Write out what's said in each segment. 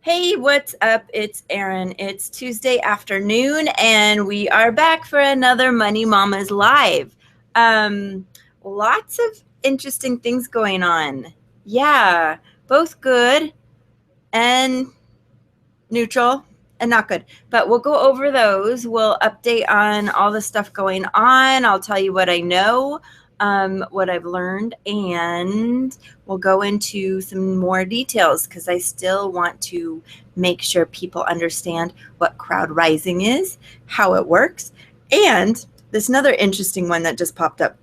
Hey, what's up? It's Erin. It's Tuesday afternoon, and we are back for another Money Mamas Live. Lots of interesting things going on. Yeah, both good and neutral and not good. But we'll go over those. We'll update on all the stuff going on. I'll tell you what I know, what I've learned, and we'll go into some more details because I still want to make sure people understand what Crowdrising is, how it works, and there's another interesting one that just popped up.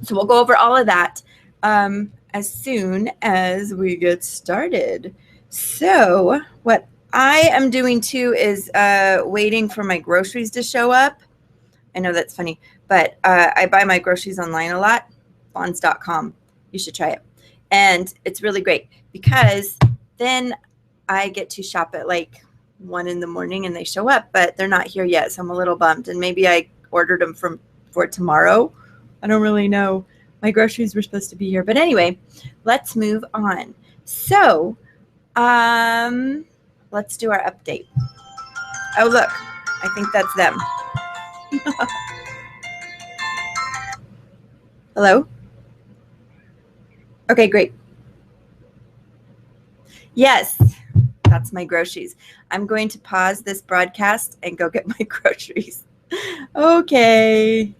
So we'll go over all of that as soon as we get started. So what I am doing too is waiting for my groceries to show up. I know that's funny, but I buy my groceries online a lot, bonds.com. You should try it. And it's really great because then I get to shop at like 1 in the morning and they show up, but they're not here yet. So I'm a little bummed. And maybe I ordered them for tomorrow. I don't really know. My groceries were supposed to be here. But anyway, let's move on. So let's do our update. Oh, look, I think that's them. Hello? Okay, great. Yes, that's my groceries. I'm going to pause this broadcast and go get my groceries. Okay.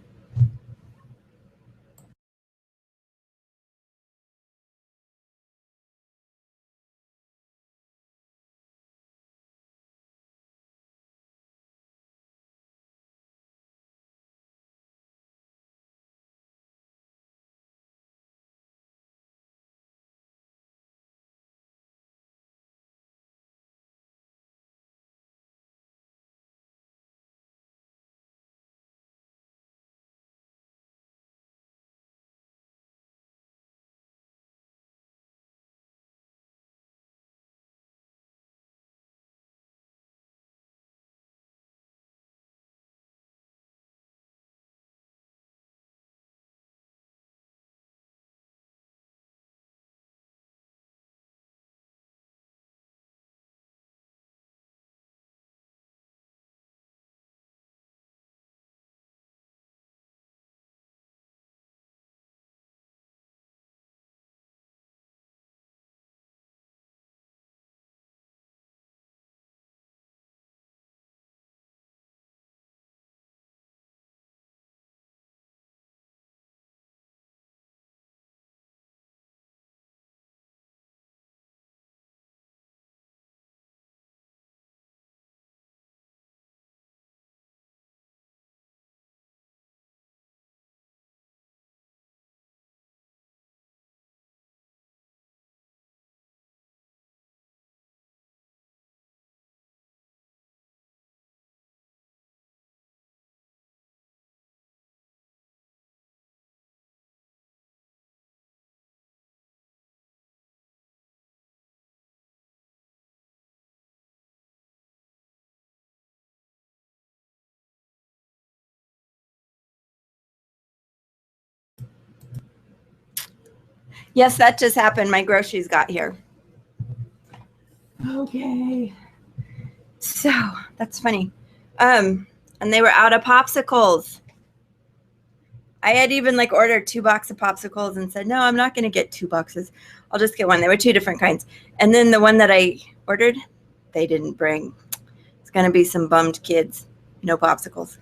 Yes, that just happened. My groceries got here. Okay. So that's funny. And they were out of popsicles. I had even like ordered 2 boxes of popsicles and said, no, I'm not going to get 2 boxes. I'll just get one. There were 2 different kinds. And then the one that I ordered, they didn't bring. It's going to be some bummed kids. No popsicles.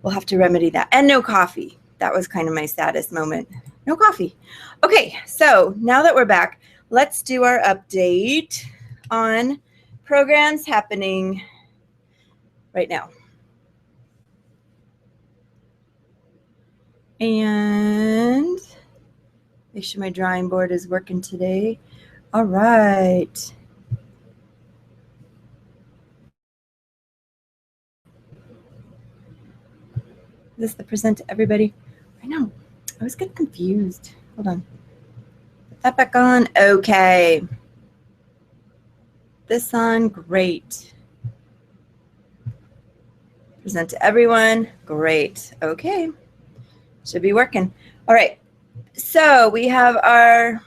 We'll have to remedy that. And no coffee. That was kind of my saddest moment. No coffee. Okay, so now that we're back, let's do our update on programs happening right now. And make sure my drawing board is working today. All right. Is this the present to everybody? I know. I was getting confused. Hold on. Put that back on. Okay. This on. Great. Present to everyone. Great. Okay. Should be working. All right. So we have our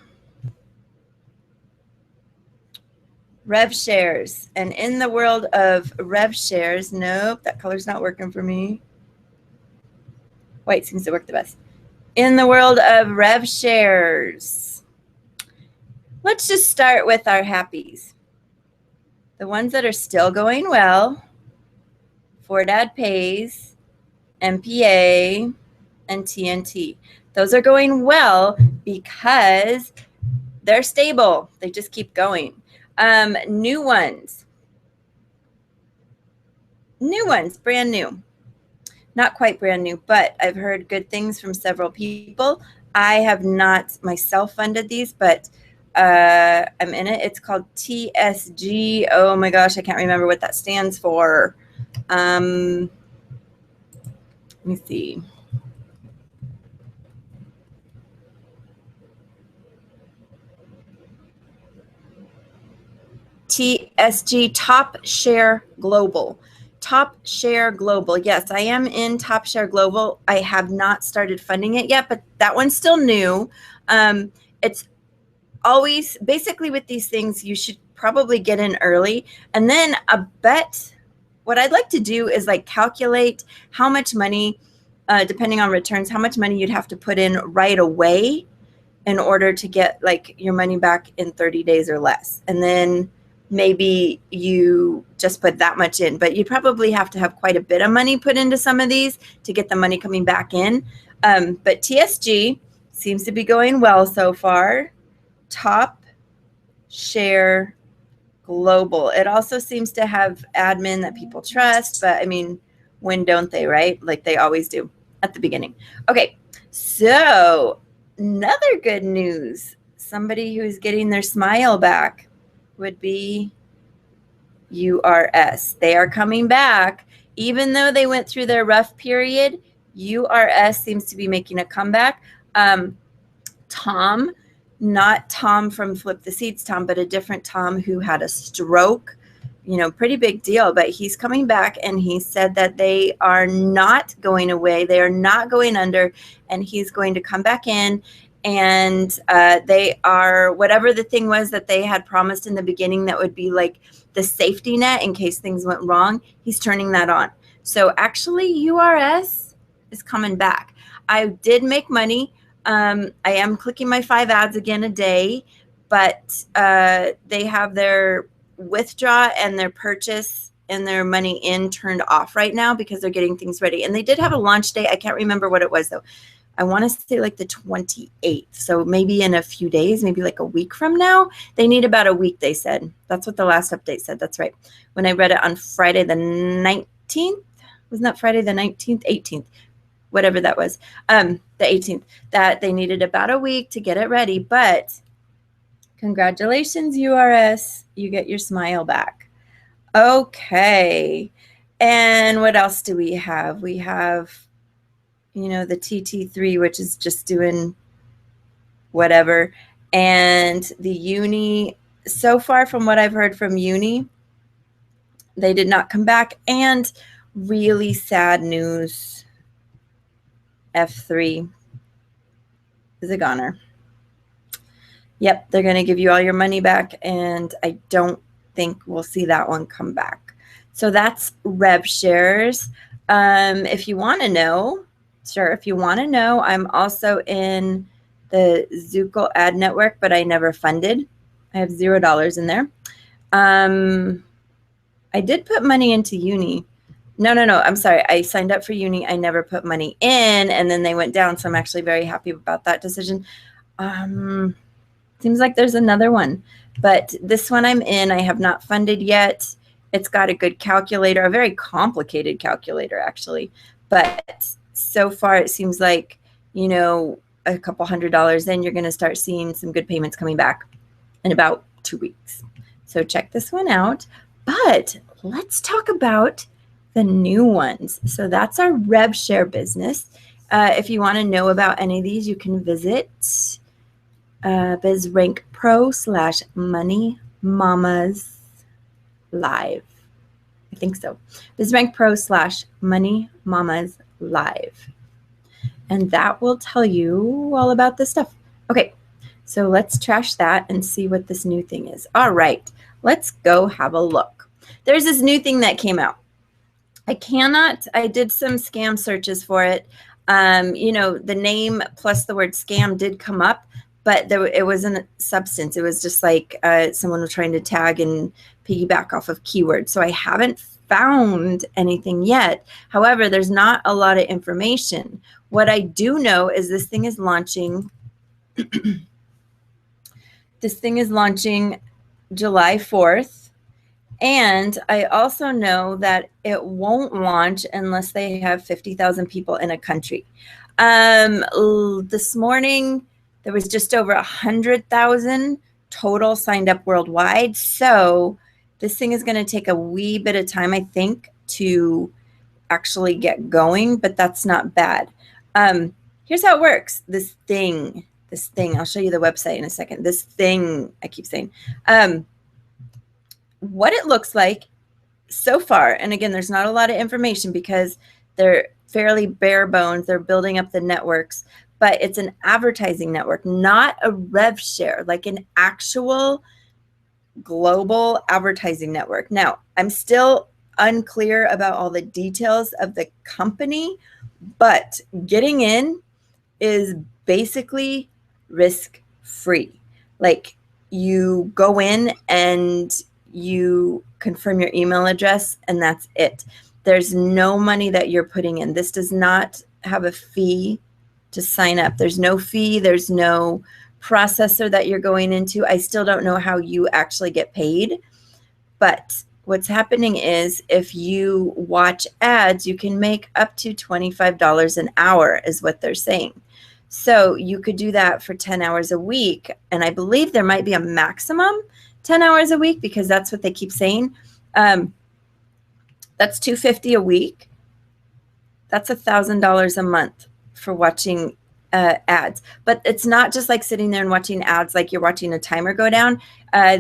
Rev shares. And in the world of rev shares, nope, that color's not working for me. White seems to work the best. In the world of rev shares, let's just start with our happies. The ones that are still going well, For Dad Pays, MPA, and TNT. Those are going well because they're stable. They just keep going. New ones, brand new. Not quite brand new, but I've heard good things from several people. I have not myself funded these, but I'm in it. It's called TSG. Oh my gosh, I can't remember what that stands for. Let me see. TSG, Top Share Global. Top Share Global. Yes, I am in Top Share Global. I have not started funding it yet, but that one's still new. It's always, basically with these things, you should probably get in early. And then a bet, what I'd like to do is like calculate how much money, depending on returns, how much money you'd have to put in right away in order to get like your money back in 30 days or less. And then maybe you just put that much in, but you probably have to have quite a bit of money put into some of these to get the money coming back in. But TSG seems to be going well so far. Top Share Global. It also seems to have admin that people trust, but I mean, when don't they, right? Like they always do at the beginning. Okay, so another good news. Somebody who's getting their smile back would be URS. They are coming back. Even though they went through their rough period, URS seems to be making a comeback. Tom, not Tom from Flip the Seeds Tom, but a different Tom who had a stroke, you know, pretty big deal, but he's coming back and he said that they are not going away. They are not going under, and he's going to come back in. And they are, whatever the thing was that they had promised in the beginning that would be like the safety net in case things went wrong, he's turning that on. So actually URS is coming back. I did make money. I am clicking my 5 ads again a day, but they have their withdraw and their purchase and their money in turned off right now because they're getting things ready. And they did have a launch date. I can't remember what it was though. I want to say like the 28th. So maybe in a few days, maybe like a week from now. They need about a week, they said. That's what the last update said. That's right. When I read it on Friday the 19th, wasn't that Friday the 19th? 18th, whatever that was. The 18th, that they needed about a week to get it ready. But congratulations, URS. You get your smile back. Okay. And what else do we have? We have, you know, the TT3, which is just doing whatever. And the Uni, so far from what I've heard from Uni, they did not come back. And really sad news, F3 is a goner. Yep, they're going to give you all your money back, and I don't think we'll see that one come back. So that's Rev Shares. If you want to know, sure, if you want to know, I'm also in the Zuko ad network, but I never funded. I have $0 in there. I did put money into Uni. No, I'm sorry. I signed up for Uni. I never put money in, and then they went down. So I'm actually very happy about that decision. Seems like there's another one, but this one I'm in, I have not funded yet. It's got a good calculator, a very complicated calculator actually, but so far it seems like, you know, a couple $100 in, you're going to start seeing some good payments coming back in about 2 weeks. So check this one out, but let's talk about the new ones. So that's our Rev Share business. If you want to know about any of these, you can visit BizRank Pro / Money Mamas Live. I think so. BizRank Pro / Money Mamas Live. And that will tell you all about this stuff. Okay, so let's trash that and see what this new thing is. All right, Let's go have a look. There's this new thing that came out. I did some scam searches for it. You know, the name plus the word scam did come up, but it wasn't a substance. It was just like someone was trying to tag and piggyback off of keywords. So I haven't found anything yet. However, there's not a lot of information. What I do know is this thing is launching. This thing is launching July 4th. And I also know that it won't launch unless they have 50,000 people in a country. This morning, there was just over 100,000 total signed up worldwide. So this thing is going to take a wee bit of time, I think, to actually get going, but that's not bad. Here's how it works. This thing, I'll show you the website in a second. This thing, I keep saying, what it looks like so far. And again, there's not a lot of information because they're fairly bare bones. They're building up the networks, but it's an advertising network, not a Revshar, like an actual global advertising network. Now, I'm still unclear about all the details of the company, but getting in is basically risk-free. Like, you go in and you confirm your email address and that's it. There's no money that you're putting in. This does not have a fee to sign up. There's no fee. There's no processor that you're going into. I still don't know how you actually get paid, but what's happening is if you watch ads, you can make up to $25 an hour is what they're saying. So you could do that for 10 hours a week. And I believe there might be a maximum 10 hours a week because that's what they keep saying. That's $250 a week. That's $1,000 a month for watching ads. But it's not just like sitting there and watching ads like you're watching a timer go down.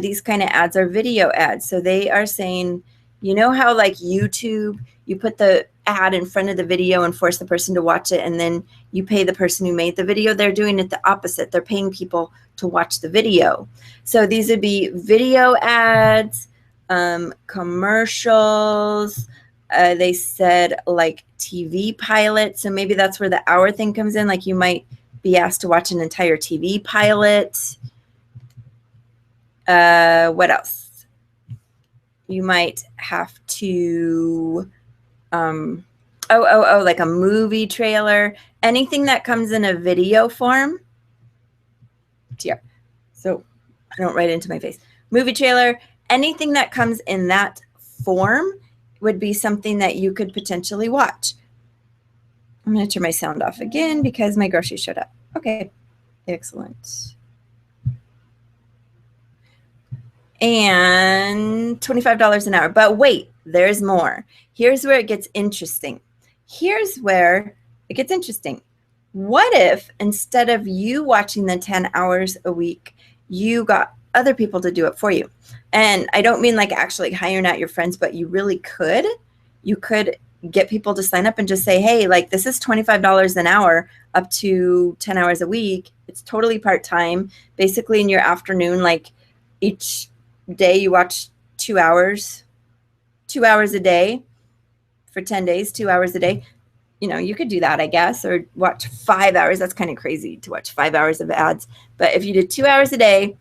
These kind of ads are video ads. So they are saying, you know how like YouTube, you put the ad in front of the video and force the person to watch it, and then you pay the person who made the video? They're doing it the opposite. They're paying people to watch the video. So these would be video ads, commercials. They said like TV pilot. So maybe that's where the hour thing comes in. Like you might be asked to watch an entire TV pilot. What else? You might have to, like a movie trailer, anything that comes in a video form. Yeah. So I don't write into my face. Movie trailer, anything that comes in that form would be something that you could potentially watch. I'm going to turn my sound off again because my groceries showed up. Okay. Excellent. And $25 an hour. But wait, there's more. Here's where it gets interesting. Here's where it gets interesting. What if instead of you watching the 10 hours a week, you got other people to do it for you? And I don't mean like actually hiring out your friends, but you really could. You could get people to sign up and just say, hey, like this is $25 an hour up to 10 hours a week. It's totally part-time. Basically in your afternoon, like each day you watch 2 hours a day for 10 days, 2 hours a day. You know, you could do that, I guess, or watch 5 hours. That's kind of crazy to watch 5 hours of ads. But if you did 2 hours a day,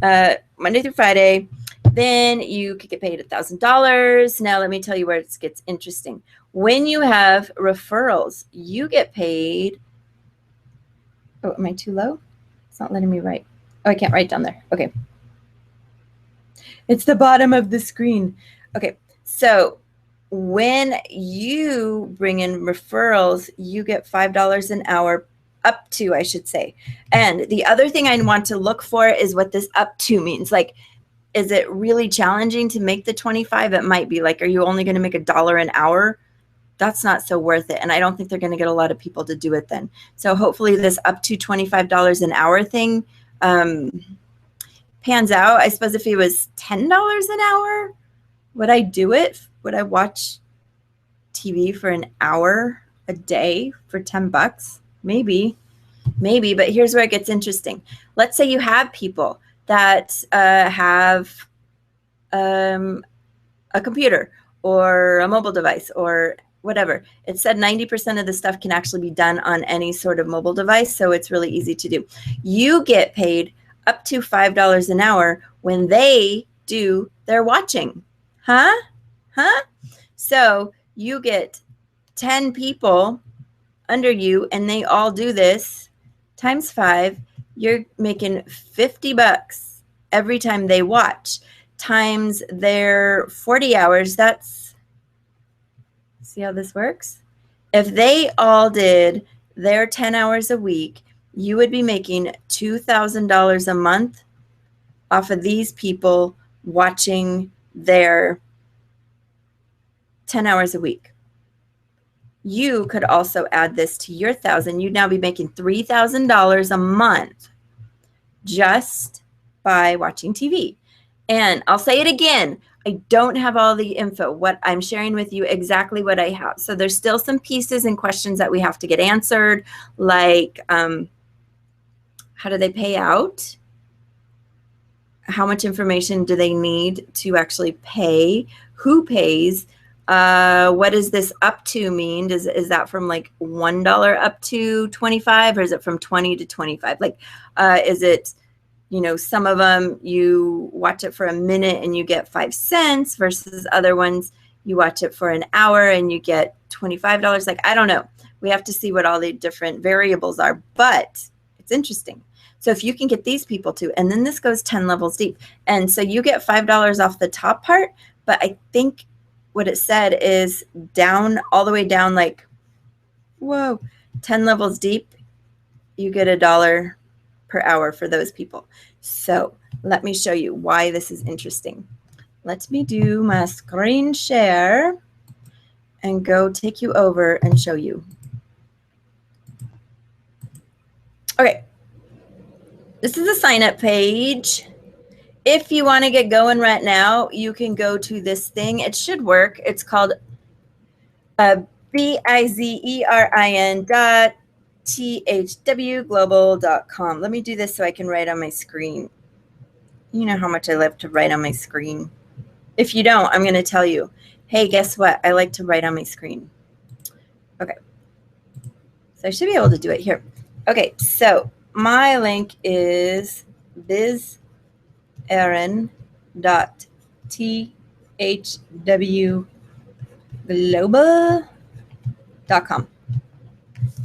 Monday through Friday, then you could get paid $1,000. Now, let me tell you where it gets interesting. When you have referrals, you get paid. Oh, am I too low? It's not letting me write. Oh, I can't write down there. Okay. It's the bottom of the screen. Okay. So when you bring in referrals, you get $5 an hour, up to, I should say. And the other thing I want to look for is what this up to means. Like, is it really challenging to make the 25? It might be. Like, are you only going to make $1 an hour? That's not so worth it. And I don't think they're going to get a lot of people to do it then. So hopefully this up to $25 an hour thing pans out. I suppose if it was $10 an hour, would I do it? Would I watch TV for an hour a day for 10 bucks? Maybe, but here's where it gets interesting. Let's say you have people that have a computer or a mobile device or whatever. It said 90% of the stuff can actually be done on any sort of mobile device, so it's really easy to do. You get paid up to $5 an hour when they do their watching. Huh? So you get 10 people under you and they all do this times 5. You're making $50 every time they watch times their 40 hours. That's, see how this works? If they all did their 10 hours a week, you would be making $2,000 a month off of these people watching their 10 hours a week. You could also add this to your 1,000. You'd now be making $3,000 a month just by watching TV. And I'll say it again, I don't have all the info. What I'm sharing with you exactly what I have. So there's still some pieces and questions that we have to get answered, like how do they pay out? How much information do they need to actually pay? Who pays? What does this up to mean? Is that from like $1 up to 25, or is it from 20 to 25? Like, is it, you know, some of them you watch it for a minute and you get 5 cents versus other ones you watch it for an hour and you get $25. Like, I don't know. We have to see what all the different variables are, but it's interesting. So if you can get these people to, and then this goes 10 levels deep. And so you get $5 off the top part, but I think what it said is down, all the way down, like, whoa, 10 levels deep, you get $1 per hour for those people. So let me show you why this is interesting. Let me do my screen share and go take you over and show you. Okay. This is a sign up page. If you want to get going right now, you can go to this thing. It should work. It's called BIZERN.THWGlobal.com. Let me do this so I can write on my screen. You know how much I love to write on my screen. If you don't, I'm going to tell you, hey, guess what? I like to write on my screen. Okay. So I should be able to do it here. Okay, so my link is BIZERN.THWGlobal.com.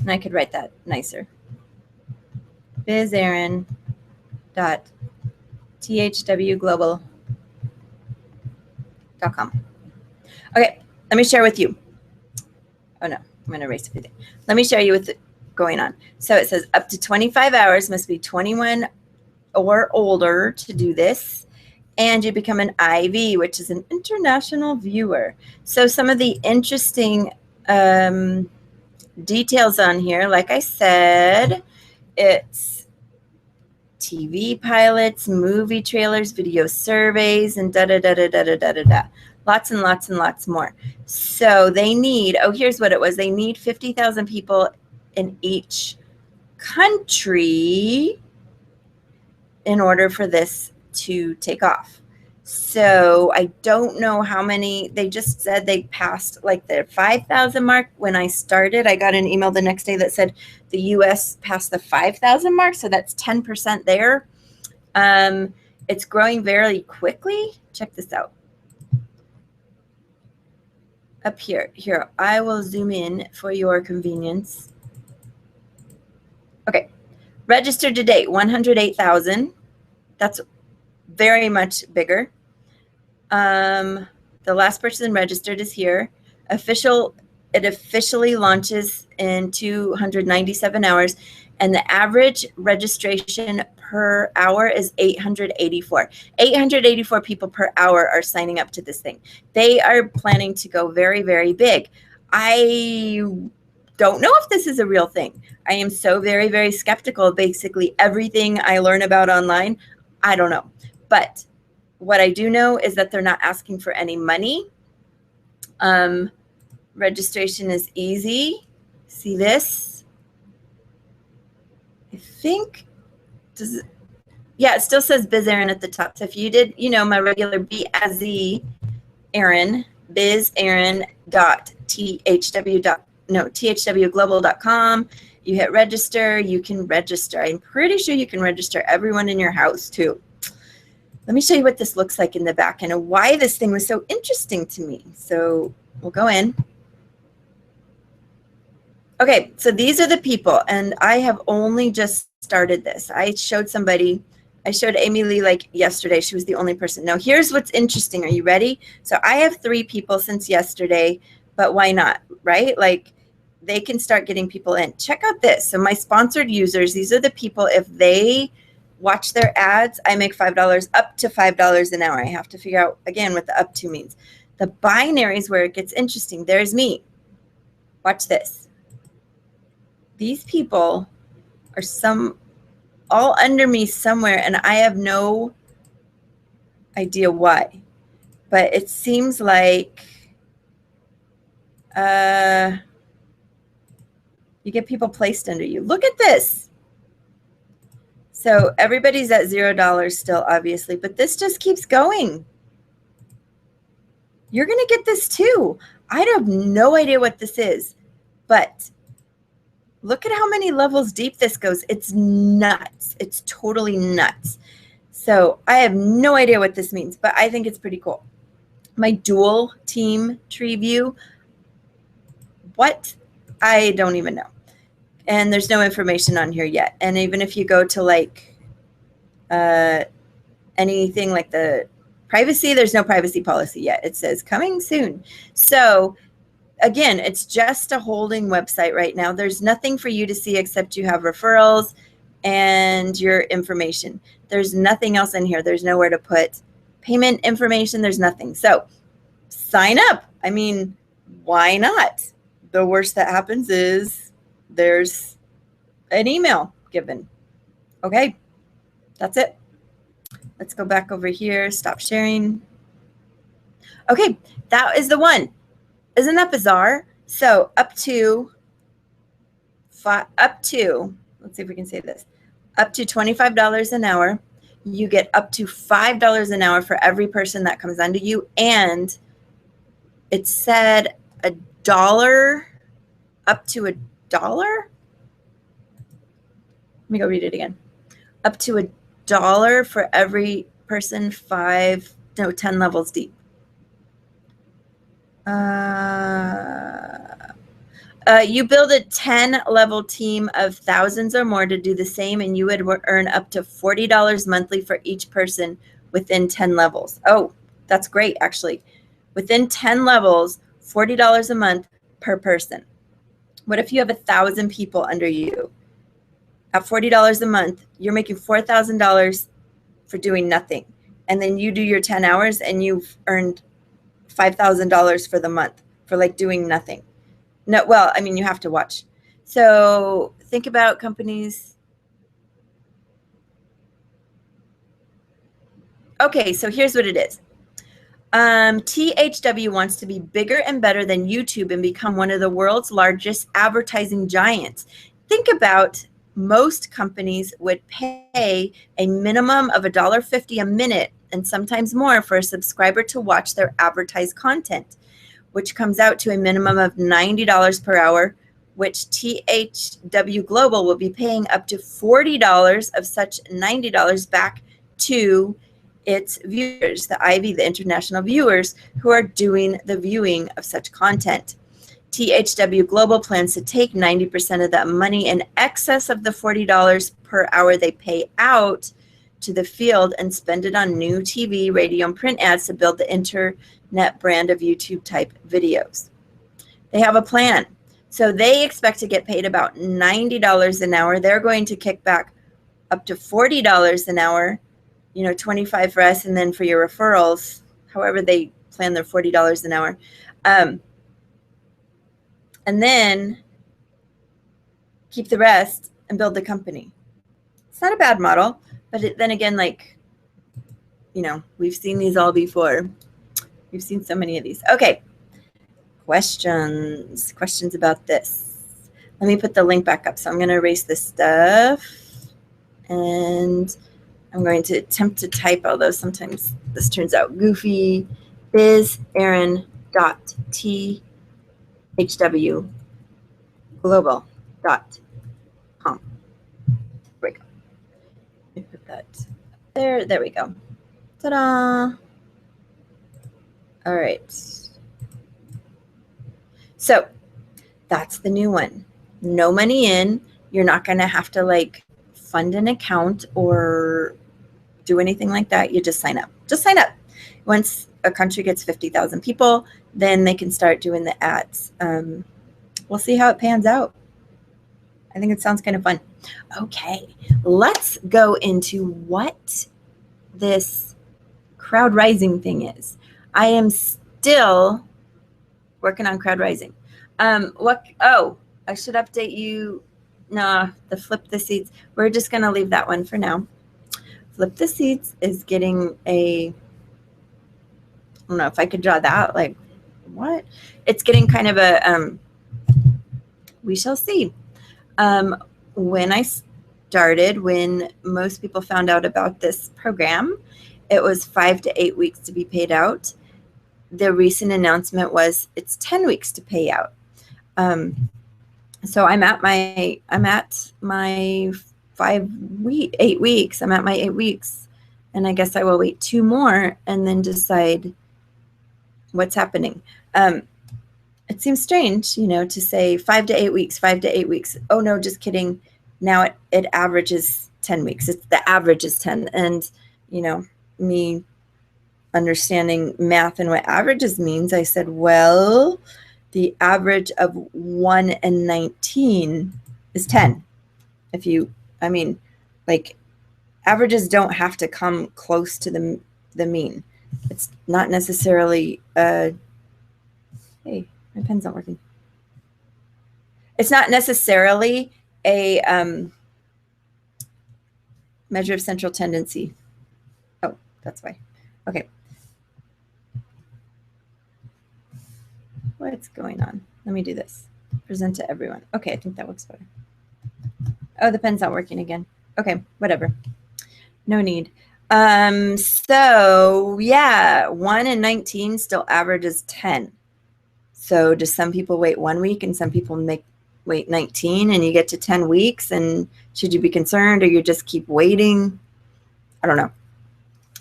And I could write that nicer. BIZERN.THWGlobal.com. Okay, let me share with you. Oh no, I'm going to erase everything. Let me show you what's going on. So it says up to 25 hours, must be 21 or older to do this. And you become an IV, which is an international viewer. So some of the interesting details on here, like I said, it's TV pilots, movie trailers, video surveys, and da-da-da-da-da-da-da-da. Lots and lots and lots more. So they need, oh, here's what it was. They need 50,000 people in each country in order for this to take off. So I don't know how many. They just said they passed like the 5,000 mark. When I started, I got an email the next day that said the US passed the 5,000 mark. So that's 10% there. It's growing very quickly. Check this out. Up here, I will zoom in for your convenience. Okay, registered to date, 108,000. That's very much bigger. The last person registered is here. It officially launches in 297 hours, and the average registration per hour is 884. 884 people per hour are signing up to this thing. They are planning to go very, very big. I don't know if this is a real thing. I am so very, very skeptical of basically everything I learn about online. I don't know. But what I do know is that they're not asking for any money. Registration is easy. See this? I think, Yeah, it still says Biz Aaron at the top. So if you did, you know, my regular B as the Aaron, biz Aaron dot THW dot, no, THWGlobal.com. You hit register, you can register. I'm pretty sure you can register everyone in your house too. Let me show you what this looks like in the back and why this thing was so interesting to me. So we'll go in. Okay, so these are the people, and I have only just started this. I showed somebody, I showed Amy Lee like yesterday. She was the only person. Now here's what's interesting. Are you ready? So I have 3 people since yesterday, but why not, right? Like they can start getting people in. Check out this. So my sponsored users, these are the people, if they watch their ads, I make $5, up to $5 an hour. I have to figure out again what the up to means. The binary is where it gets interesting. There's me. Watch this. These people are all under me somewhere, and I have no idea why. But it seems like you get people placed under you. Look at this. So everybody's at $0 still, obviously, but this just keeps going. You're going to get this too. I have no idea what this is, but look at how many levels deep this goes. It's nuts. It's totally nuts. So I have no idea what this means, but I think it's pretty cool. My dual team tree view. What? I don't even know. And there's no information on here yet. And even if you go to like anything like the privacy, there's no privacy policy yet. It says coming soon. So again, it's just a holding website right now. There's nothing for you to see except you have referrals and your information. There's nothing else in here. There's nowhere to put payment information. There's nothing. So sign up. I mean, why not? The worst that happens is there's an email given. Okay, that's it. Let's go back over here. Stop sharing. Okay, that is the one. Isn't that bizarre? So up to, let's see if we can say this, up to $25 an hour. You get up to $5 an hour for every person that comes under you. And it said $1, up to $1. Let me go read it again. Up to $1 for every person, 10 levels deep. You build a 10-level team of thousands or more to do the same, and you would earn up to $40 monthly for each person within 10 levels. Oh, that's great, actually. Within 10 levels, $40 a month per person. What if you have 1,000 people under you? At $40 a month, you're making $4,000 for doing nothing. And then you do your 10 hours and you've earned $5,000 for the month for like doing nothing. No, well, I mean, you have to watch. So think about companies. Okay, so here's what it is. THW wants to be bigger and better than YouTube and become one of the world's largest advertising giants. Think about most companies would pay a minimum of $1.50 a minute and sometimes more for a subscriber to watch their advertised content, which comes out to a minimum of $90 per hour, which THWGlobal will be paying up to $40 of such $90 back to its viewers, the IB, the international viewers who are doing the viewing of such content. THWGlobal plans to take 90% of that money in excess of the $40 per hour they pay out to the field and spend it on new TV, radio, and print ads to build the internet brand of YouTube type videos. They have a plan. So they expect to get paid about $90 an hour. They're going to kick back up to $40 an hour, you know, 25 for us, and then for your referrals, however they plan their $40 an hour. And then keep the rest and build the company. It's not a bad model, but then again, like, you know, we've seen these all before. We've seen so many of these. Okay, questions about this. Let me put the link back up. So I'm going to erase this stuff. And I'm going to attempt to type, although sometimes this turns out goofy. BizAaron.THWGlobal.com. There we go. Let me put that there. There we go. Ta-da! All right. So that's the new one. No money in. You're not going to have to like fund an account or do anything like that. You just sign up. Just sign up. Once a country gets 50,000 people, then they can start doing the ads. We'll see how it pans out. I think it sounds kind of fun. Okay, let's go into what this Crowdrising thing is. I am still working on Crowdrising. Oh, I should update you. Nah, the flip the seats. We're just going to leave that one for now. Flip the seats is getting a, I don't know if I could draw that, like, what? It's getting kind of a, we shall see. When I started, when most people found out about this program, it was 5 to 8 weeks to be paid out. The recent announcement was it's 10 weeks to pay out. So I'm at my 8 weeks. I'm at my 8 weeks, and I guess I will wait 2 more and then decide what's happening. It seems strange, you know, to say 5 to 8 weeks, 5 to 8 weeks. Oh no, just kidding. Now it averages 10 weeks. It's the average is 10, and you know, me understanding math and what averages means, I said, well, the average of 1 and 19 is 10. If you, I mean, like, averages don't have to come close to the mean. It's not necessarily, hey, my pen's not working. It's not necessarily a measure of central tendency. Oh, that's why. Okay. What's going on? Let me do this. Present to everyone. Okay, I think that works better. Oh, the pen's not working again. Okay, whatever. No need. So yeah, 1 and 19 still averages 10. So do some people wait 1 week and some people wait 19 and you get to 10 weeks? And should you be concerned, or you just keep waiting? I don't know.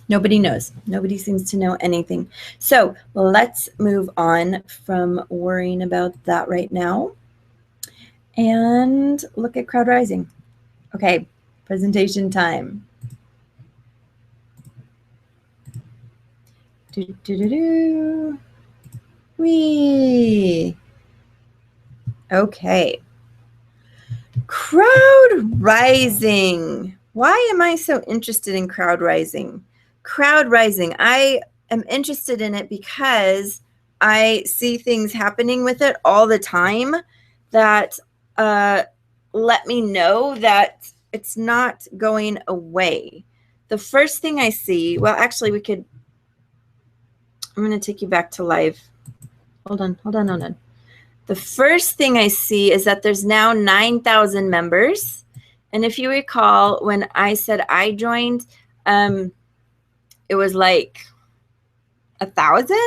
Nobody knows. Nobody seems to know anything. So let's move on from worrying about that right now and look at Crowdrising. Okay, presentation time. Wee. Okay. Crowdrising. Why am I so interested in Crowdrising? Crowdrising, I am interested in it because I see things happening with it all the time that let me know that it's not going away. The first thing I see, well, actually we could, I'm going to take you back to live. Hold on. The first thing I see is that there's now 9,000 members. And if you recall, when I said I joined, it was like 1,000.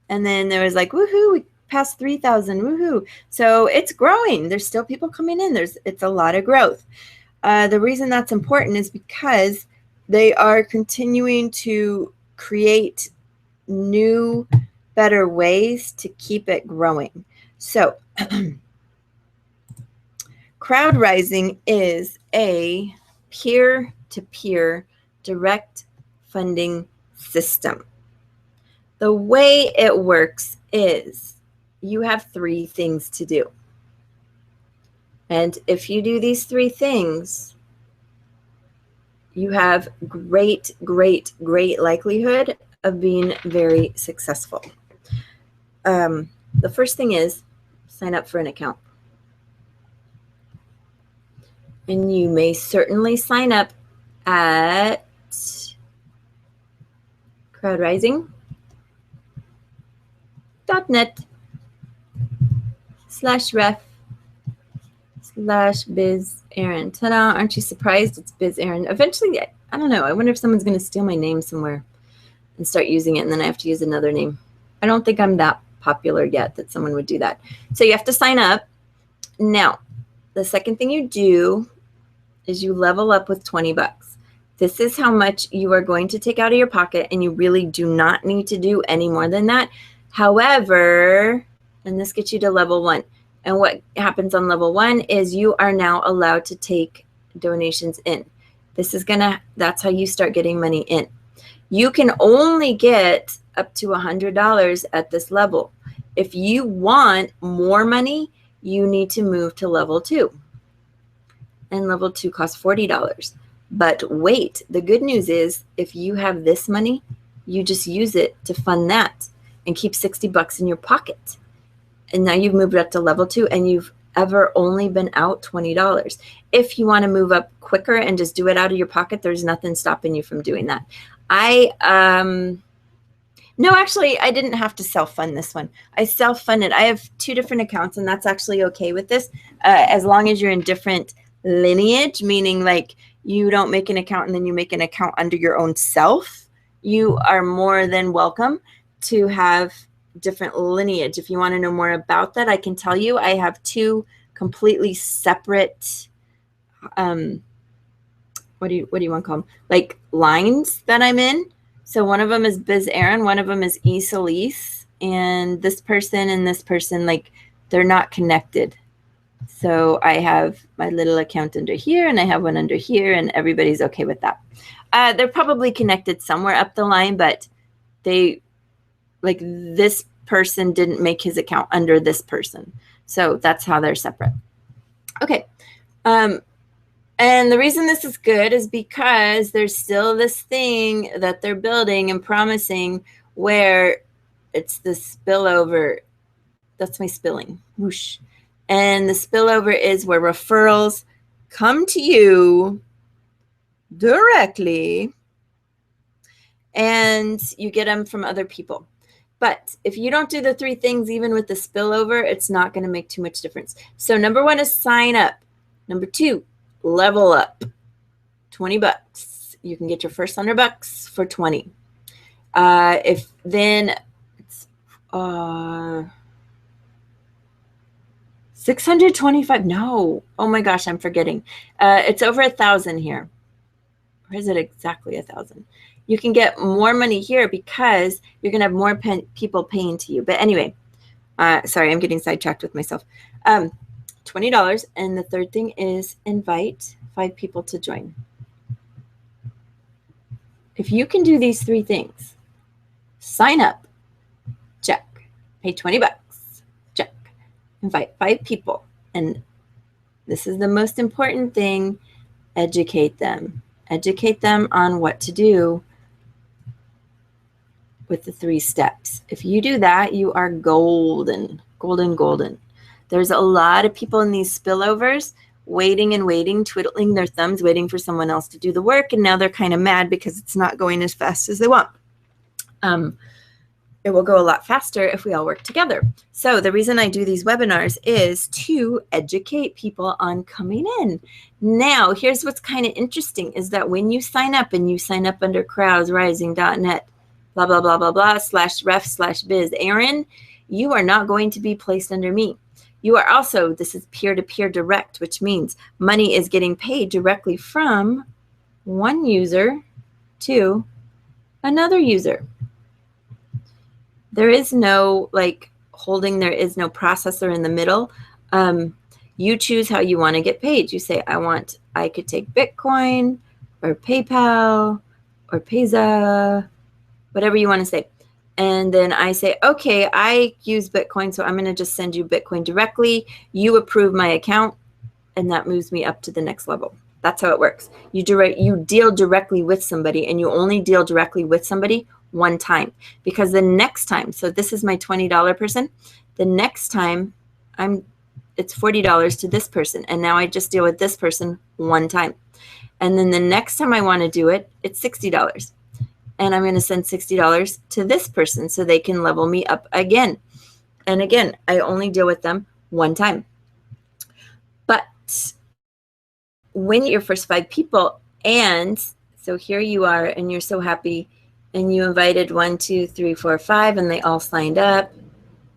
And then there was like, woohoo, we passed 3,000, woohoo. So it's growing. There's still people coming in. It's a lot of growth. The reason that's important is because they are continuing to create new, better ways to keep it growing. So Crowdrising is a peer-to-peer direct funding system. The way it works is you have 3 things to do. And if you do these 3 things, you have great likelihood of being very successful. The first thing is sign up for an account. And you may certainly sign up at crowdrising.net/ref/. /Biz Aaron. Ta-da! Aren't you surprised? It's Biz Aaron. Eventually, I don't know. I wonder if someone's going to steal my name somewhere and start using it, and then I have to use another name. I don't think I'm that popular yet that someone would do that. So you have to sign up. Now, the second thing you do is you level up with 20 bucks. This is how much you are going to take out of your pocket, and you really do not need to do any more than that. However, and this gets you to level 1. And what happens on level 1 is you are now allowed to take donations in. That's how you start getting money in. You can only get up to $100 at this level. If you want more money, you need to move to level 2. And level 2 costs $40. But wait, the good news is if you have this money, you just use it to fund that and keep 60 bucks in your pocket. And now you've moved up to level 2, and you've ever only been out $20. If you want to move up quicker and just do it out of your pocket, there's nothing stopping you from doing that. No, actually, I didn't have to self-fund this one. I self-funded. I have 2 different accounts, and that's actually okay with this, as long as you're in different lineage, meaning like you don't make an account and then you make an account under your own self. You are more than welcome to have different lineage. If you want to know more about that, I can tell you. I have 2 completely separate what do you want to call them? Like lines that I'm in. So one of them is Biz Aaron, one of them is Isolise, and this person, like they're not connected. So I have my little account under here, and I have one under here, and everybody's okay with that. They're probably connected somewhere up the line, but like this person didn't make his account under this person. So that's how they're separate. Okay. And the reason this is good is because there's still this thing that they're building and promising where it's the spillover. That's my spilling. Whoosh. And the spillover is where referrals come to you directly and you get them from other people. But if you don't do the 3 things, even with the spillover, it's not going to make too much difference. So number 1 is sign up. Number 2, level up. 20 bucks. You can get your first 100 bucks for 20. If then it's 625. No. Oh my gosh, I'm forgetting. It's over 1,000 here. Or is it exactly 1,000? You can get more money here because you're going to have more people paying to you. But anyway, sorry, I'm getting sidetracked with myself. $20. And the third thing is invite 5 people to join. If you can do these 3 things, sign up, check. Pay 20 bucks, check. Invite 5 people. And this is the most important thing, educate them. Educate them on what to do with the 3 steps. If you do that, you are golden, golden, golden. There's a lot of people in these spillovers waiting and waiting, twiddling their thumbs, waiting for someone else to do the work. And now they're kind of mad because it's not going as fast as they want. It will go a lot faster if we all work together. So the reason I do these webinars is to educate people on coming in. Now, here's what's kind of interesting is that when you sign up and you sign up under crowdrising.net, blah, blah, blah, blah, blah, /ref/biz Aaron, you are not going to be placed under me. You are also, this is peer-to-peer direct, which means money is getting paid directly from one user to another user. There is no like holding, there is no processor in the middle. You choose how you want to get paid. You say, I could take Bitcoin or PayPal or Payza, whatever you want to say. And then I say, okay, I use Bitcoin, so I'm going to just send you Bitcoin directly. You approve my account, and that moves me up to the next level. That's how it works. You deal directly with somebody, and you only deal directly with somebody one time. Because the next time, so this is my $20 person, the next time it's $40 to this person, and now I just deal with this person one time. And then the next time I want to do it, it's $60. And I'm going to send $60 to this person so they can level me up again. And again, I only deal with them one time. But when your first 5 people, and so here you are and you're so happy and you invited 1, 2, 3, 4, 5 and they all signed up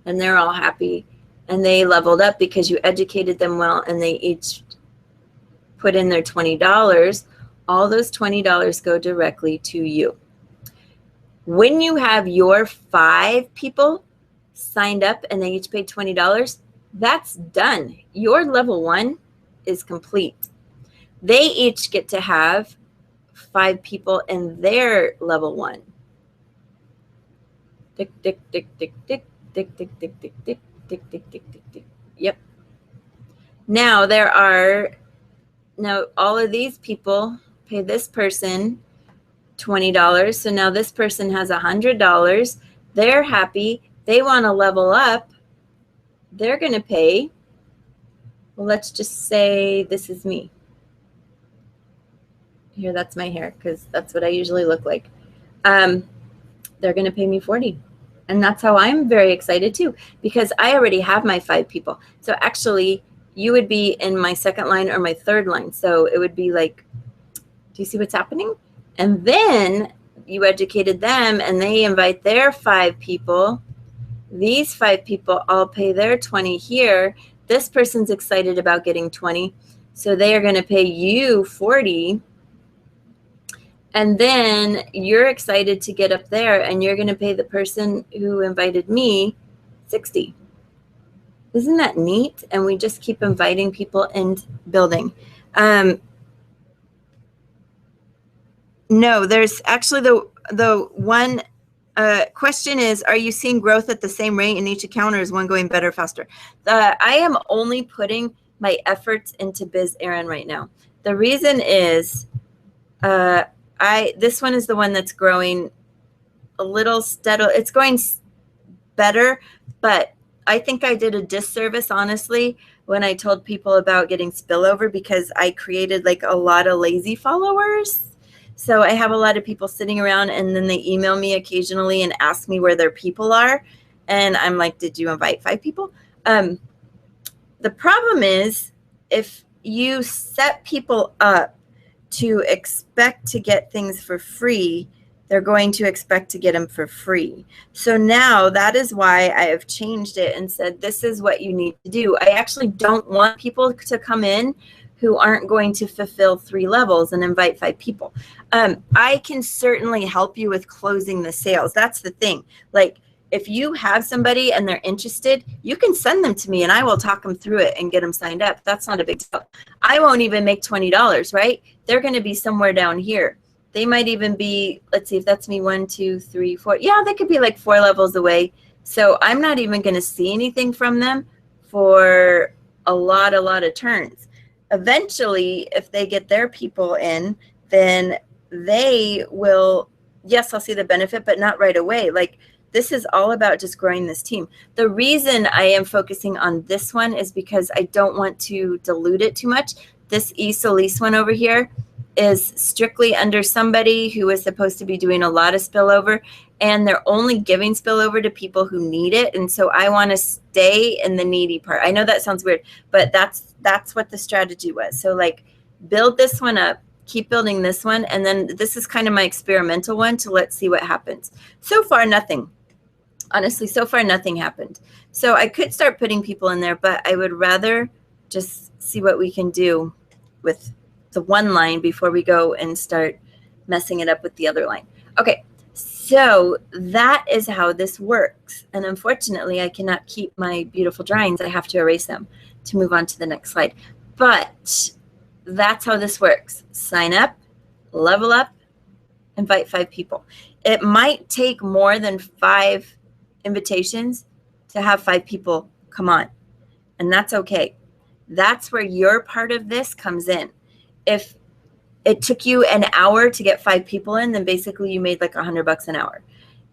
and they're all happy and they leveled up because you educated them well and they each put in their $20. All those $20 go directly to you. When you have your 5 people signed up and they each paid $20, that's done. Your level 1 is complete. They each get to have 5 people in their level 1. Tick, tick, tick, tick, tick, tick, tick, tick, tick, tick, tick, tick, tick, tick, tick. Yep. Now all of these people pay this person $20. So now this person has $100. They're happy. They want to level up. They're going to pay, well, let's just say this is me. Here, that's my hair because that's what I usually look like. They're going to pay me $40. And that's how I'm very excited too, because I already have my 5 people. So actually you would be in my 2nd line or my 3rd line. So it would be like, do you see what's happening? And then you educated them and they invite their 5 people. These 5 people all pay their 20 here. This person's excited about getting 20. So they are going to pay you 40. And then you're excited to get up there and you're going to pay the person who invited me 60. Isn't that neat? And we just keep inviting people and building. No, there's actually the one question is, are you seeing growth at the same rate in each account or is one going better, faster? I am only putting my efforts into Biz Erin right now. The reason is this one is the one that's growing a little steady. It's going better, but I think I did a disservice, honestly, when I told people about getting spillover because I created like a lot of lazy followers. So I have a lot of people sitting around and then they email me occasionally and ask me where their people are. And I'm like, did you invite 5 people? The problem is if you set people up to expect to get things for free, they're going to expect to get them for free. So now that is why I have changed it and said, this is what you need to do. I actually don't want people to come in who aren't going to fulfill 3 levels and invite 5 people. I can certainly help you with closing the sales. That's the thing. Like if you have somebody and they're interested, you can send them to me and I will talk them through it and get them signed up. That's not a big deal. I won't even make $20, right? They're going to be somewhere down here. They might even be, let's see if that's me, 1, 2, 3, 4. Yeah, they could be like 4 levels away. So I'm not even going to see anything from them for a lot of turns. Eventually, if they get their people in, then they will, yes, I'll see the benefit, but not right away. Like this is all about just growing this team. The reason I am focusing on this one is because I don't want to dilute it too much. This Solis one over here is strictly under somebody who is supposed to be doing a lot of spillover, and they're only giving spillover to people who need it. And so I want to stay in the needy part. I know that sounds weird, but that's what the strategy was. So like build this one up, keep building this one, and then this is kind of my experimental one to let's see what happens. So far, nothing. Honestly, so far nothing happened. So I could start putting people in there, but I would rather just see what we can do with the one line before we go and start messing it up with the other line. Okay, so that is how this works. And unfortunately, I cannot keep my beautiful drawings. I have to erase them to move on to the next slide. But that's how this works. Sign up, level up, invite 5 people. It might take more than 5 invitations to have 5 people come on, and that's okay. That's where your part of this comes in. If it took you an hour to get 5 people in, then basically you made like $100 an hour.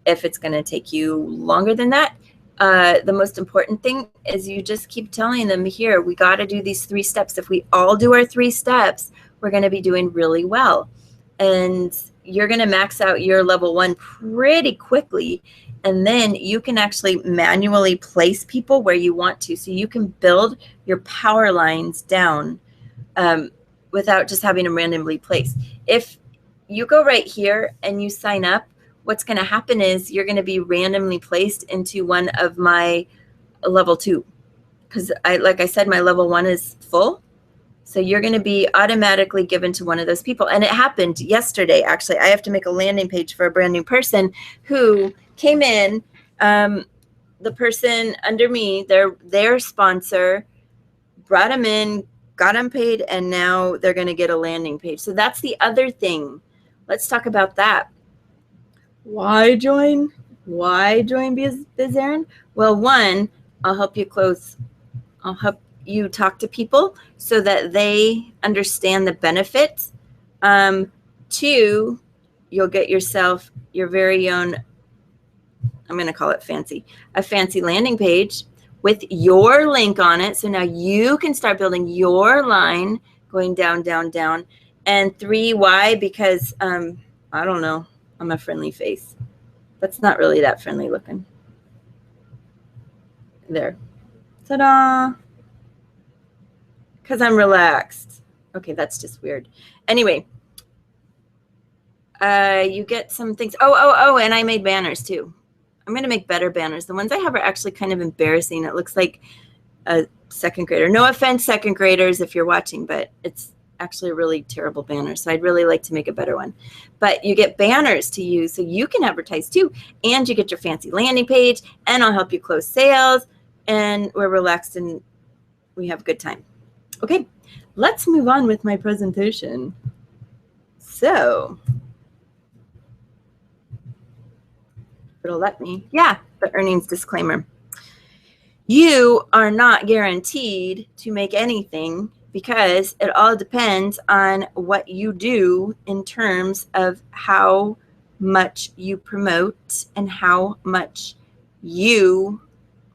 If it's going to take you longer than that, the most important thing is you just keep telling them, here, we got to do these 3 steps. If we all do our 3 steps, we're going to be doing really well. And you're going to max out your level 1 pretty quickly. And then you can actually manually place people where you want to. So you can build your power lines down without just having them randomly placed. If you go right here and you sign up, what's going to happen is you're going to be randomly placed into one of my level 2. Because like I said, my level 1 is full. So you're going to be automatically given to one of those people. And it happened yesterday, actually. I have to make a landing page for a brand new person who came in. The person under me, their sponsor, brought them in, got them paid, and now they're going to get a landing page. So that's the other thing. Let's talk about that. Why join? Why join Biz Aaron? Well, one, I'll help you close. I'll help you talk to people so that they understand the benefits. 2, you'll get yourself your very own, I'm going to call it fancy, a fancy landing page with your link on it. So now you can start building your line going down, down, down. And 3, why? Because, I don't know, I'm a friendly face. That's not really that friendly looking. There. Ta-da. Because I'm relaxed. Okay, that's just weird. Anyway, you get some things. Oh, and I made banners too. I'm going to make better banners. The ones I have are actually kind of embarrassing. It looks like a second grader. No offense, second graders, if you're watching, but it's actually a really terrible banner. So I'd really like to make a better one. But you get banners to use so you can advertise too. And you get your fancy landing page, and I'll help you close sales. And we're relaxed and we have a good time. Okay, let's move on with my presentation. So, it'll let me. Yeah, the earnings disclaimer. You are not guaranteed to make anything because it all depends on what you do in terms of how much you promote and how much you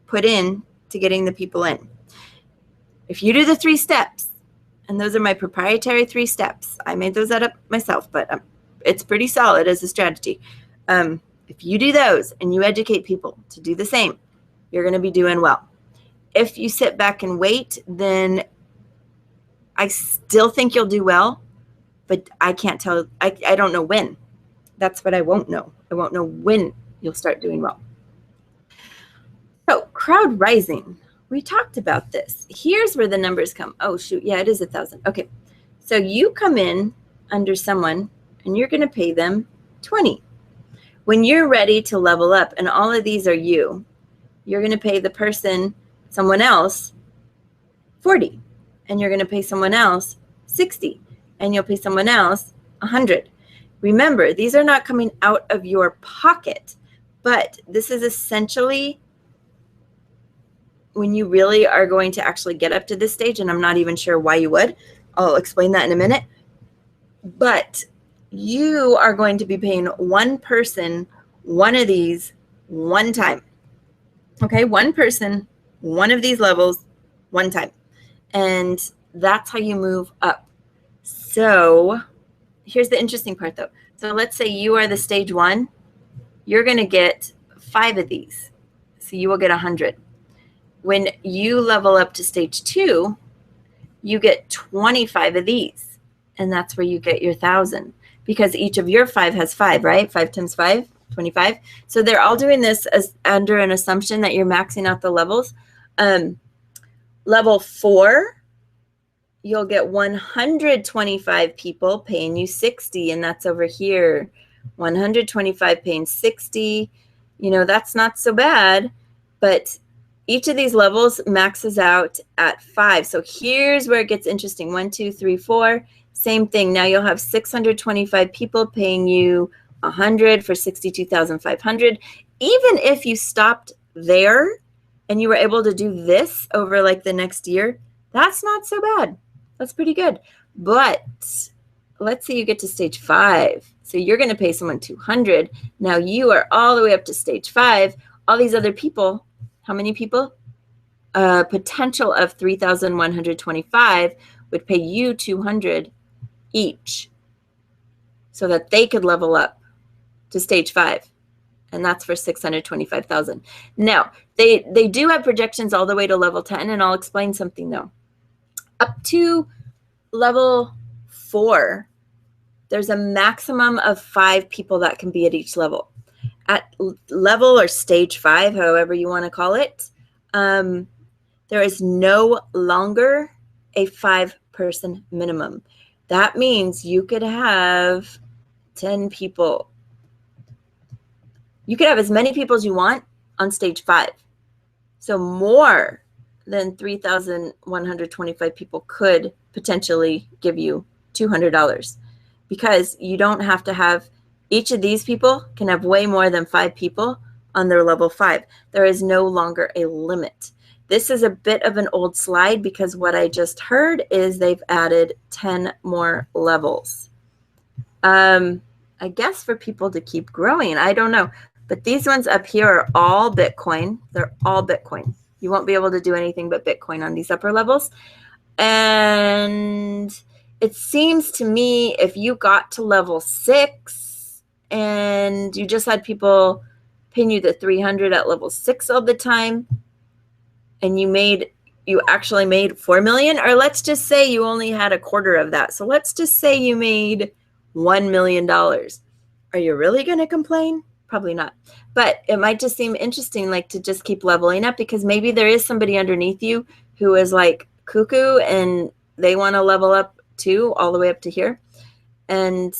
put in to getting the people in. If you do the 3 steps, and those are my proprietary 3 steps, I made those up myself, but it's pretty solid as a strategy. If you do those and you educate people to do the same, you're going to be doing well. If you sit back and wait, then I still think you'll do well, but I can't tell. I don't know when. That's what I won't know. I won't know when you'll start doing well. So Crowdrising. We talked about this. Here's where the numbers come. Oh, shoot. Yeah, it is 1,000. Okay. So you come in under someone and you're going to pay them 20. When you're ready to level up, and all of these are you're going to pay the person, someone else, 40. And you're going to pay someone else 60. And you'll pay someone else 100. Remember, these are not coming out of your pocket, but this is essentially when you really are going to actually get up to this stage, and I'm not even sure why you would. I'll explain that in a minute. But you are going to be paying one person one of these one time. Okay, one person, one of these levels, one time. And that's how you move up. So here's the interesting part though. So let's say you are the stage 1. You're going to get 5 of these. So you will get 100. When you level up to stage 2, you get 25 of these. And that's where you get your 1,000. Because each of your 5 has 5, right? 5 times 5, 25. So they're all doing this as under an assumption that you're maxing out the levels. Level 4, you'll get 125 people paying you 60, and that's over here. 125 paying 60. You know, that's not so bad, but each of these levels maxes out at 5. So here's where it gets interesting. 1, 2, 3, 4. Same thing. Now you'll have 625 people paying you 100 for 62,500. Even if you stopped there and you were able to do this over like the next year, that's not so bad. That's pretty good. But let's say you get to stage 5. So you're going to pay someone 200. Now you are all the way up to stage 5. All these other people, how many people? Potential of 3,125 would pay you 200 each so that they could level up to stage 5. And that's for 625,000. Now, they do have projections all the way to level 10, and I'll explain something though. Up to level 4, there's a maximum of 5 people that can be at each level. At level or stage 5, however you want to call it, there is no longer a 5-person minimum. That means you could have 10 people. You could have as many people as you want on stage 5. So more than 3,125 people could potentially give you $200, because you don't have to have, each of these people can have way more than 5 people on their level 5. There is no longer a limit. This is a bit of an old slide because what I just heard is they've added 10 more levels. I guess for people to keep growing, I don't know. But these ones up here are all Bitcoin. They're all Bitcoin. You won't be able to do anything but Bitcoin on these upper levels. And it seems to me if you got to level 6 and you just had people paying you the 300 at level 6 all the time, and you actually made 4 million, or let's just say you only had a quarter of that. So let's just say you made $1 million. Are you really going to complain? Probably not. But it might just seem interesting, like, to just keep leveling up, because maybe there is somebody underneath you who is like cuckoo and they want to level up too, all the way up to here. And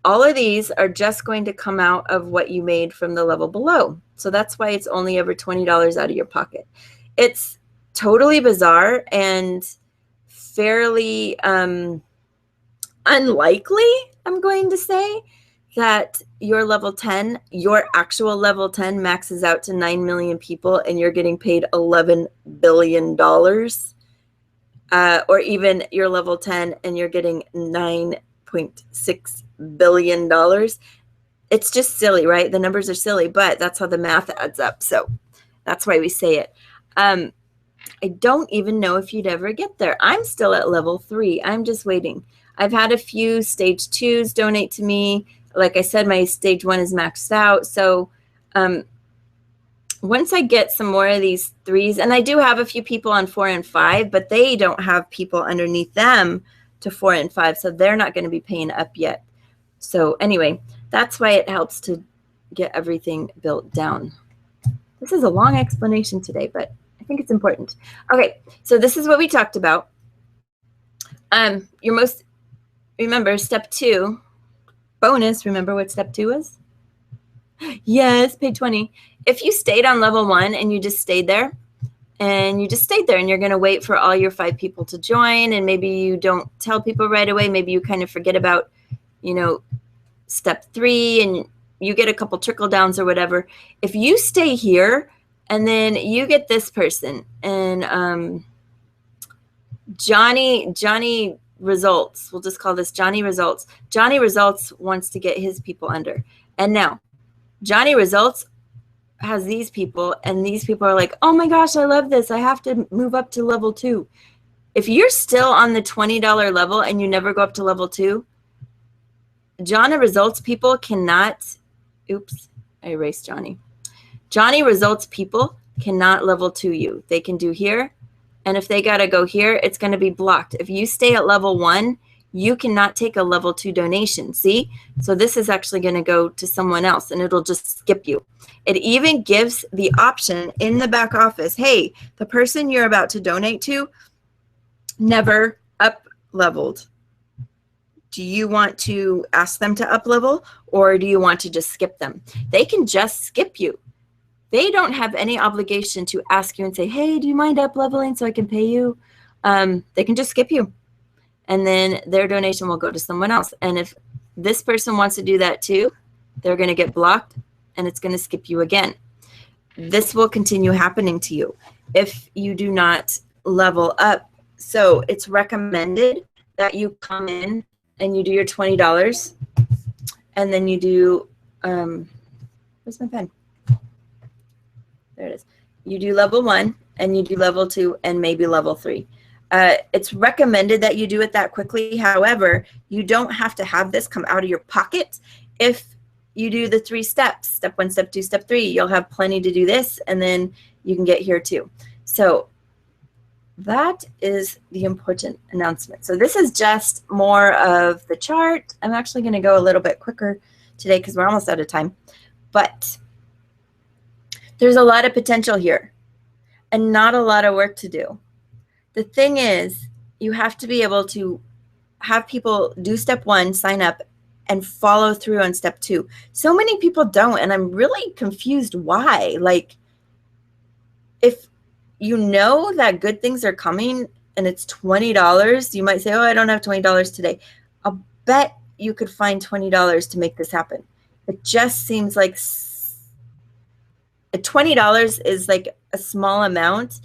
all of these are just going to come out of what you made from the level below. So that's why it's only over $20 out of your pocket. It's totally bizarre and fairly unlikely, I'm going to say, that your level 10, your actual level 10 maxes out to 9 million people and you're getting paid $11 billion. Or even your level 10 and you're getting $9.6 billion. It's just silly, right? The numbers are silly, but that's how the math adds up. So that's why we say it. I don't even know if you'd ever get there. I'm still at level 3. I'm just waiting. I've had a few stage 2s donate to me. Like I said, my stage 1 is maxed out. So once I get some more of these 3s, and I do have a few people on 4 and 5, but they don't have people underneath them to 4 and 5. So they're not going to be paying up yet. So anyway, that's why it helps to get everything built down. This is a long explanation today, but I think it's important. Okay, so this is what we talked about. Remember step 2, bonus, remember what step 2 is? Yes, pay 20. If you stayed on level 1 and you just stayed there, and you're going to wait for all your 5 people to join, and maybe you don't tell people right away, maybe you kind of forget about, step 3, and you get a couple trickle downs or whatever. If you stay here and then you get this person, and Johnny Results, we'll just call this Johnny Results. Johnny Results wants to get his people under. And now Johnny Results has these people, and these people are like, oh my gosh, I love this. I have to move up to level 2. If you're still on the $20 level and you never go up to level 2, Johnny Results people cannot, oops, I erased Johnny. Johnny Results people cannot level 2 you. They can do here. And if they got to go here, it's going to be blocked. If you stay at level 1, you cannot take a level 2 donation. See? So this is actually going to go to someone else, and it'll just skip you. It even gives the option in the back office, hey, the person you're about to donate to never up-leveled. Do you want to ask them to up-level, or do you want to just skip them? They can just skip you. They don't have any obligation to ask you and say, hey, do you mind up-leveling so I can pay you? They can just skip you. And then their donation will go to someone else. And if this person wants to do that too, they're going to get blocked, and it's going to skip you again. This will continue happening to you if you do not level up. So it's recommended that you come in and you do your $20, and then you do, where's my pen? There it is. You do level 1, and you do level 2, and maybe level 3. It's recommended that you do it that quickly. However, you don't have to have this come out of your pocket. If you do the 3 steps, step 1, step 2, step 3, you'll have plenty to do this, and then you can get here too. So that is the important announcement. So this is just more of the chart. I'm actually going to go a little bit quicker today because we're almost out of time. But there's a lot of potential here and not a lot of work to do. The thing is, you have to be able to have people do step 1, sign up, and follow through on step 2. So many people don't, and I'm really confused why. Like, if you know that good things are coming and it's $20, you might say, oh, I don't have $20 today. I'll bet you could find $20 to make this happen. It just seems like $20 is like a small amount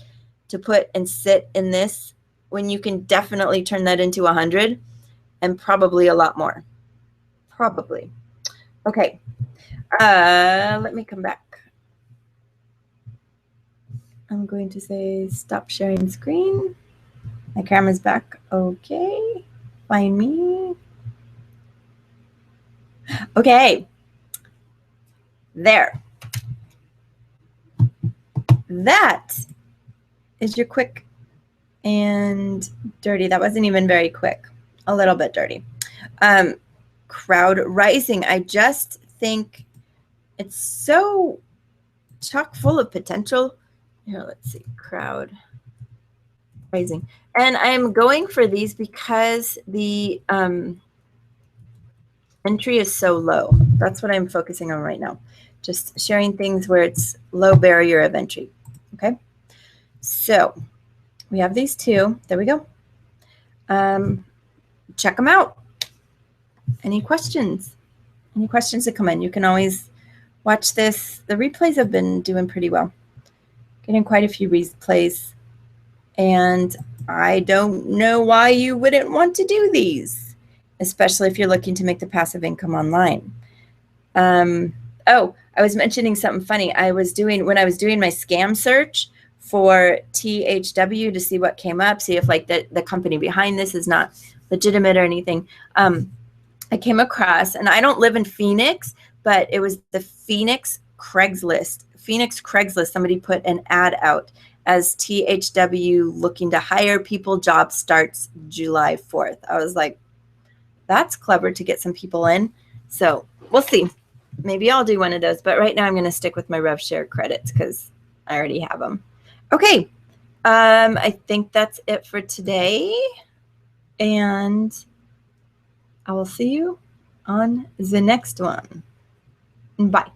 to put and sit in this when you can definitely turn that into 100 and probably a lot more. Probably. Okay. Let me come back. I'm going to say stop sharing screen. My camera's back. Okay. Find me. Okay. There. That is your quick and dirty. That wasn't even very quick. A little bit dirty. Crowdrising. I just think it's so chock full of potential. Here, let's see. Crowdrising. And I'm going for these because the entry is so low. That's what I'm focusing on right now. Just sharing things where it's low barrier of entry. Okay. So we have these 2. There we go. Check them out. Any questions? Any questions that come in? You can always watch this. The replays have been doing pretty well. Getting quite a few replays. And I don't know why you wouldn't want to do these, especially if you're looking to make the passive income online. Oh, I was mentioning something funny. When I was doing my scam search for THW to see what came up, see if like the company behind this is not legitimate or anything. I came across, and I don't live in Phoenix, but it was the Phoenix Craigslist. Somebody put an ad out as THW looking to hire people. Job starts July 4th. I was like, that's clever to get some people in. So we'll see. Maybe I'll do one of those. But right now I'm going to stick with my Revshar credits because I already have them. Okay. I think that's it for today. And I will see you on the next one. Bye.